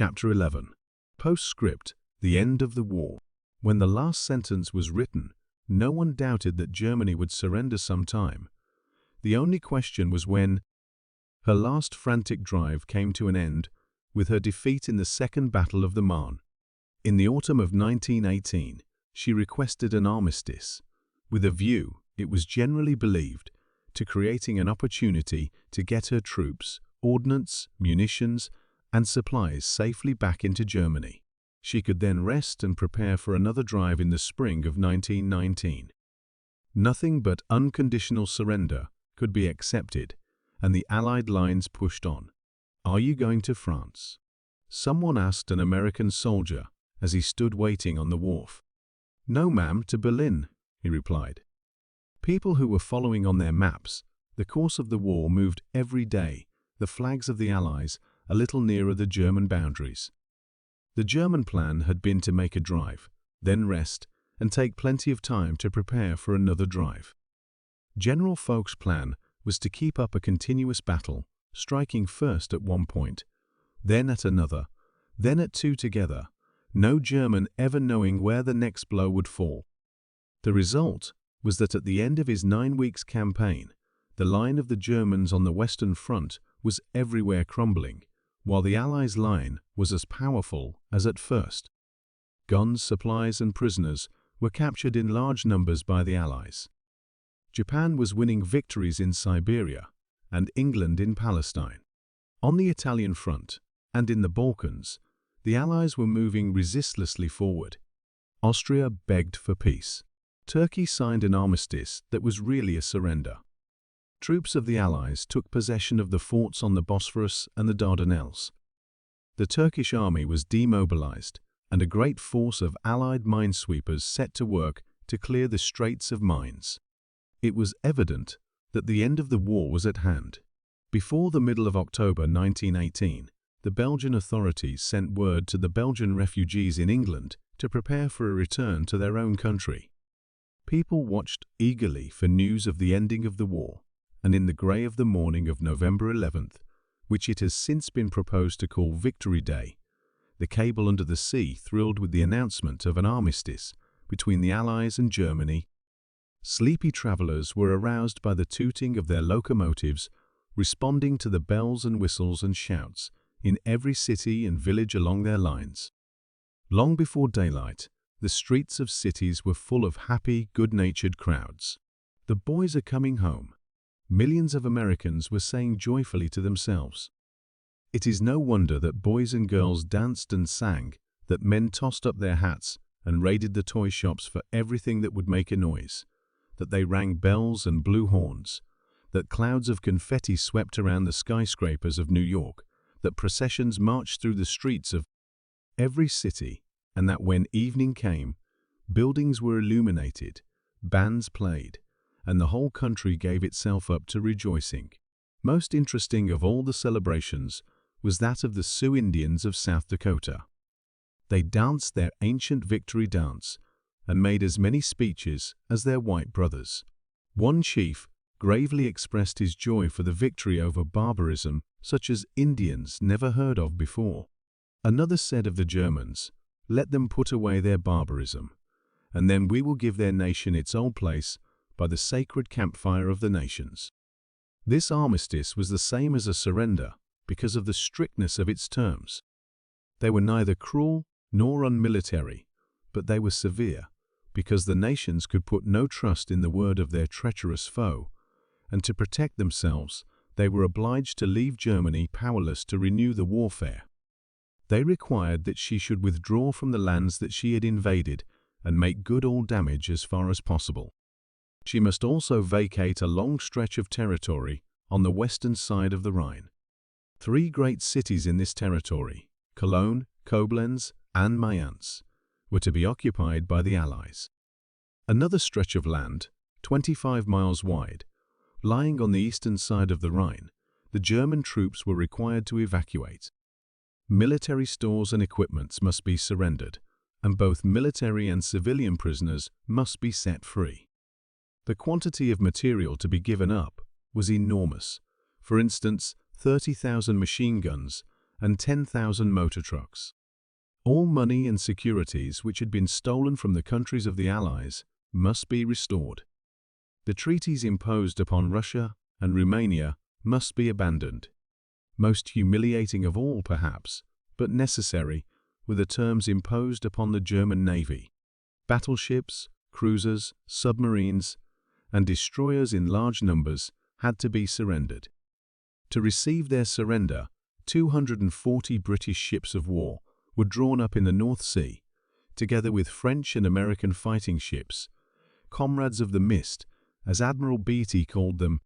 Chapter 11. Postscript: The End of the War. When the last sentence was written, no one doubted that Germany would surrender sometime. The only question was when. Her last frantic drive came to an end with her defeat in the Second Battle of the Marne. In the autumn of 1918, she requested an armistice, with a view, it was generally believed, to creating an opportunity to get her troops, ordnance, munitions, and supplies safely back into Germany. She could then rest and prepare for another drive in the spring of 1919. Nothing but unconditional surrender could be accepted, and the Allied lines pushed on. "Are you going to France?" someone asked an American soldier as he stood waiting on the wharf. "No, ma'am, to Berlin," he replied. People who were following on their maps the course of the war moved every day, the flags of the Allies a little nearer the German boundaries. The German plan had been to make a drive, then rest, and take plenty of time to prepare for another drive. General Foch's plan was to keep up a continuous battle, striking first at one point, then at another, then at two together, no German ever knowing where the next blow would fall. The result was that at the end of his 9 weeks campaign, the line of the Germans on the Western Front was everywhere crumbling, while the Allies' line was as powerful as at first. Guns, supplies, and prisoners were captured in large numbers by the Allies. Japan was winning victories in Siberia, and England in Palestine. On the Italian front, and in the Balkans, the Allies were moving resistlessly forward. Austria begged for peace. Turkey signed an armistice that was really a surrender. Troops of the Allies took possession of the forts on the Bosphorus and the Dardanelles. The Turkish army was demobilized, and a great force of Allied minesweepers set to work to clear the Straits of Mines. It was evident that the end of the war was at hand. Before the middle of October 1918, the Belgian authorities sent word to the Belgian refugees in England to prepare for a return to their own country. People watched eagerly for news of the ending of the war, and in the grey of the morning of November 11th, which it has since been proposed to call Victory Day, the cable under the sea thrilled with the announcement of an armistice between the Allies and Germany. Sleepy travellers were aroused by the tooting of their locomotives, responding to the bells and whistles and shouts in every city and village along their lines. Long before daylight, the streets of cities were full of happy, good-natured crowds. "The boys are coming home," millions of Americans were saying joyfully to themselves. It is no wonder that boys and girls danced and sang, that men tossed up their hats and raided the toy shops for everything that would make a noise, that they rang bells and blew horns, that clouds of confetti swept around the skyscrapers of New York, that processions marched through the streets of every city, and that when evening came, buildings were illuminated, bands played, and the whole country gave itself up to rejoicing. Most interesting of all the celebrations was that of the Sioux Indians of South Dakota. They danced their ancient victory dance and made as many speeches as their white brothers. One chief gravely expressed his joy for the victory over barbarism such as Indians never heard of before. Another said of the Germans, "Let them put away their barbarism, and then we will give their nation its old place by the sacred campfire of the nations." This armistice was the same as a surrender because of the strictness of its terms. They were neither cruel nor unmilitary, but they were severe because the nations could put no trust in the word of their treacherous foe, and to protect themselves they were obliged to leave Germany powerless to renew the warfare. They required that she should withdraw from the lands that she had invaded and make good all damage as far as possible. She must also vacate a long stretch of territory on the western side of the Rhine. 3 great cities in this territory, Cologne, Koblenz, and Mayence, were to be occupied by the Allies. Another stretch of land, 25 miles wide, lying on the eastern side of the Rhine, the German troops were required to evacuate. Military stores and equipments must be surrendered, and both military and civilian prisoners must be set free. The quantity of material to be given up was enormous. For instance, 30,000 machine guns and 10,000 motor trucks. All money and securities which had been stolen from the countries of the Allies must be restored. The treaties imposed upon Russia and Romania must be abandoned. Most humiliating of all, perhaps, but necessary, were the terms imposed upon the German Navy. Battleships, cruisers, submarines, and destroyers in large numbers had to be surrendered. To receive their surrender, 240 British ships of war were drawn up in the North Sea, together with French and American fighting ships, comrades of the mist, as Admiral Beatty called them.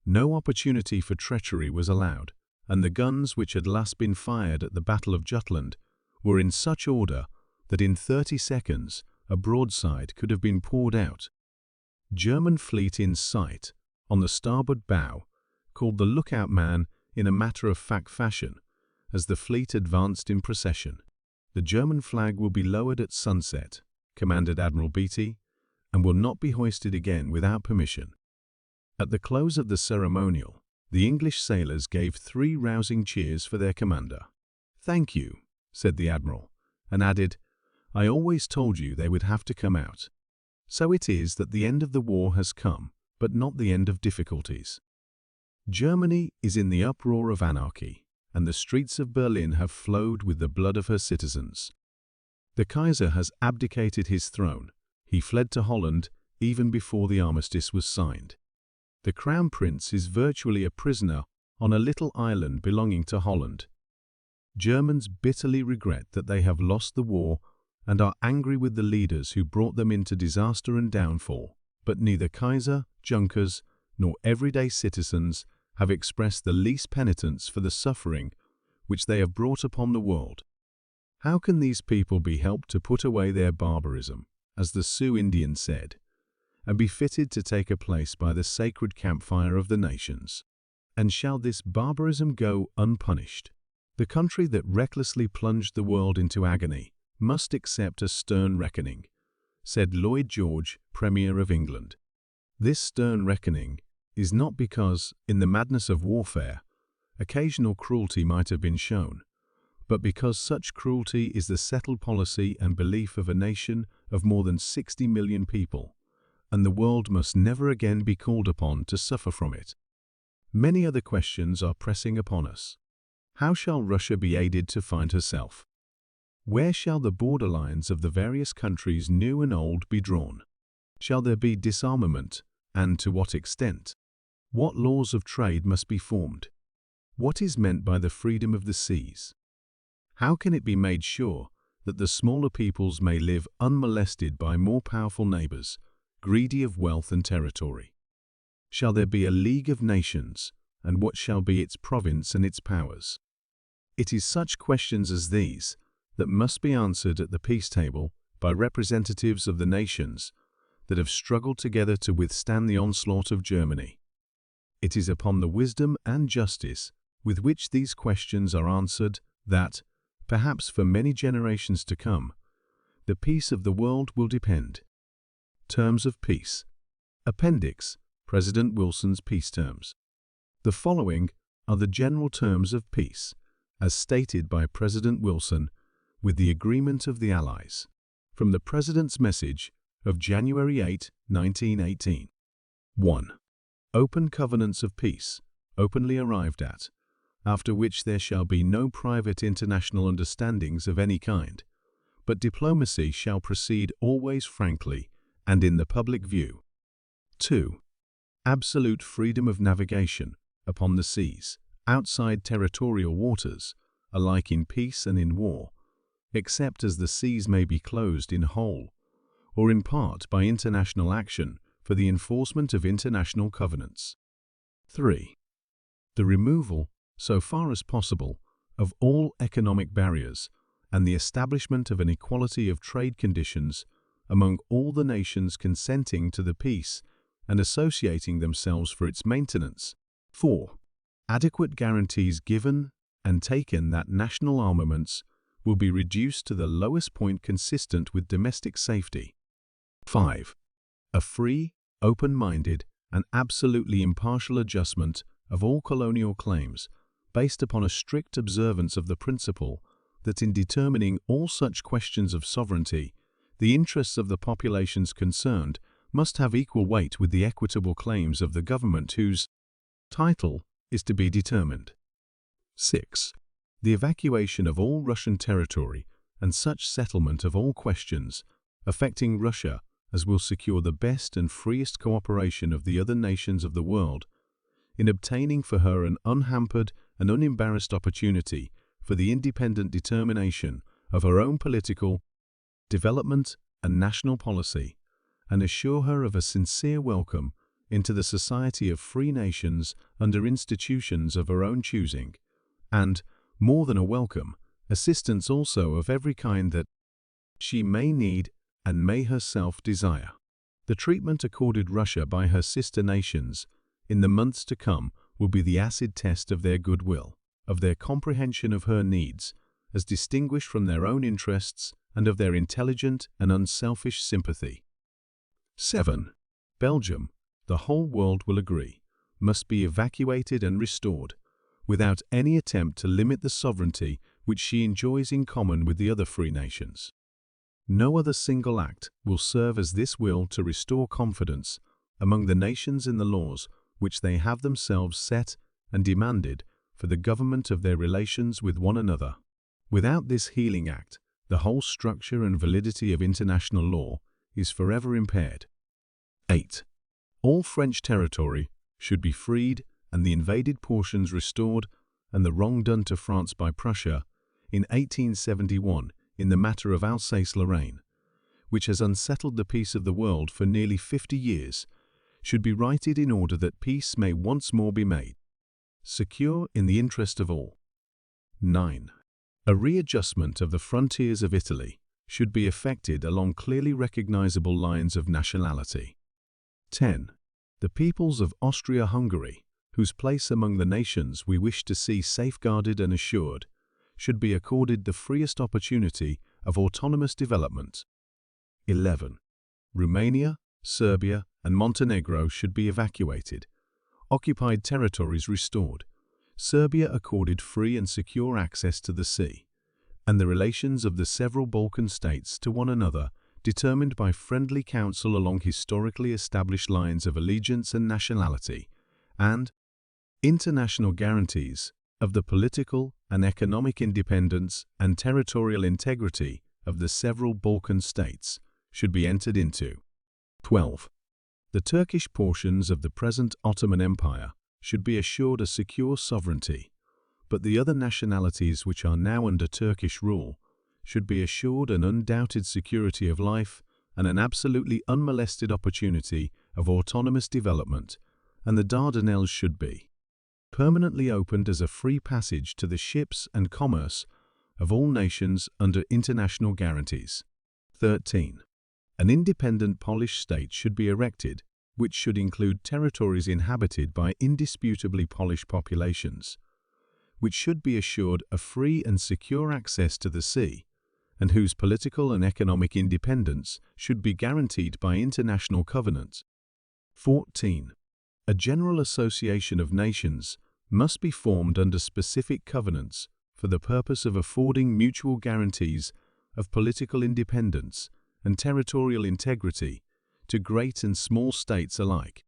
No opportunity for treachery was allowed, and the guns which had last been fired at the Battle of Jutland were in such order that in 30 seconds a broadside could have been poured out. German fleet in sight, on the starboard bow, called the lookout man in a matter-of-fact fashion, as the fleet advanced in procession. "The German flag will be lowered at sunset," commanded Admiral Beatty, "and will not be hoisted again without permission." At the close of the ceremonial, the English sailors gave 3 rousing cheers for their commander. "Thank you," said the Admiral, and added, "I always told you they would have to come out." So it is that the end of the war has come, but not the end of difficulties. Germany is in the uproar of anarchy, and the streets of Berlin have flowed with the blood of her citizens. The Kaiser has abdicated his throne. He fled to Holland even before the armistice was signed. The Crown Prince is virtually a prisoner on a little island belonging to Holland. Germans bitterly regret that they have lost the war and are angry with the leaders who brought them into disaster and downfall, but neither Kaiser, Junkers, nor everyday citizens have expressed the least penitence for the suffering which they have brought upon the world. How can these people be helped to put away their barbarism, as the Sioux Indians said, and be fitted to take a place by the sacred campfire of the nations? And shall this barbarism go unpunished? The country that recklessly plunged the world into agony must accept a stern reckoning, said Lloyd George, Premier of England. This stern reckoning is not because, in the madness of warfare, occasional cruelty might have been shown, but because such cruelty is the settled policy and belief of a nation of more than 60 million people, and the world must never again be called upon to suffer from it. Many other questions are pressing upon us. How shall Russia be aided to find herself? Where shall the border lines of the various countries, new and old, be drawn? Shall there be disarmament, and to what extent? What laws of trade must be formed? What is meant by the freedom of the seas? How can it be made sure that the smaller peoples may live unmolested by more powerful neighbors, greedy of wealth and territory? Shall there be a League of Nations, and what shall be its province and its powers? It is such questions as these that must be answered at the peace table by representatives of the nations that have struggled together to withstand the onslaught of Germany. It is upon the wisdom and justice with which these questions are answered that, perhaps for many generations to come, the peace of the world will depend. Terms of Peace. Appendix: President Wilson's Peace Terms. The following are the general terms of peace, as stated by President Wilson, with the agreement of the Allies. From the President's message of January 8, 1918. 1. Open covenants of peace, openly arrived at, after which there shall be no private international understandings of any kind, but diplomacy shall proceed always frankly and in the public view. 2. Absolute freedom of navigation upon the seas, outside territorial waters, alike in peace and in war, except as the seas may be closed in whole or in part by international action for the enforcement of international covenants. 3. The removal, so far as possible, of all economic barriers and the establishment of an equality of trade conditions among all the nations consenting to the peace and associating themselves for its maintenance. 4. Adequate guarantees given and taken that national armaments will be reduced to the lowest point consistent with domestic safety. 5. A free, open-minded, and absolutely impartial adjustment of all colonial claims based upon a strict observance of the principle that in determining all such questions of sovereignty, the interests of the populations concerned must have equal weight with the equitable claims of the government whose title is to be determined. 6. The evacuation of all Russian territory and such settlement of all questions affecting Russia as will secure the best and freest cooperation of the other nations of the world in obtaining for her an unhampered and unembarrassed opportunity for the independent determination of her own political development and national policy, and assure her of a sincere welcome into the society of free nations under institutions of her own choosing, and, more than a welcome, assistance also of every kind that she may need and may herself desire. The treatment accorded Russia by her sister nations in the months to come will be the acid test of their goodwill, of their comprehension of her needs, as distinguished from their own interests, and of their intelligent and unselfish sympathy. 7. Belgium, the whole world will agree, must be evacuated and restored, without any attempt to limit the sovereignty which she enjoys in common with the other free nations. No other single act will serve as this will to restore confidence among the nations in the laws which they have themselves set and demanded for the government of their relations with one another. Without this healing act, the whole structure and validity of international law is forever impaired. 8. All French territory should be freed and the invaded portions restored, and the wrong done to France by Prussia in 1871 in the matter of Alsace-Lorraine, which has unsettled the peace of the world for nearly 50 years, should be righted in order that peace may once more be made, secure in the interest of all. 9. A readjustment of the frontiers of Italy should be effected along clearly recognizable lines of nationality. 10. The peoples of Austria-Hungary, whose place among the nations we wish to see safeguarded and assured, should be accorded the freest opportunity of autonomous development. 11. Romania, Serbia, and Montenegro should be evacuated, occupied territories restored, Serbia accorded free and secure access to the sea, and the relations of the several Balkan states to one another determined by friendly counsel along historically established lines of allegiance and nationality, and international guarantees of the political and economic independence and territorial integrity of the several Balkan states should be entered into. 12. The Turkish portions of the present Ottoman Empire should be assured a secure sovereignty, but the other nationalities which are now under Turkish rule should be assured an undoubted security of life and an absolutely unmolested opportunity of autonomous development, and the Dardanelles should be permanently opened as a free passage to the ships and commerce of all nations under international guarantees. 13. An independent Polish state should be erected, which should include territories inhabited by indisputably Polish populations, which should be assured a free and secure access to the sea, and whose political and economic independence should be guaranteed by international covenants. 14. A general association of nations must be formed under specific covenants for the purpose of affording mutual guarantees of political independence and territorial integrity to great and small states alike.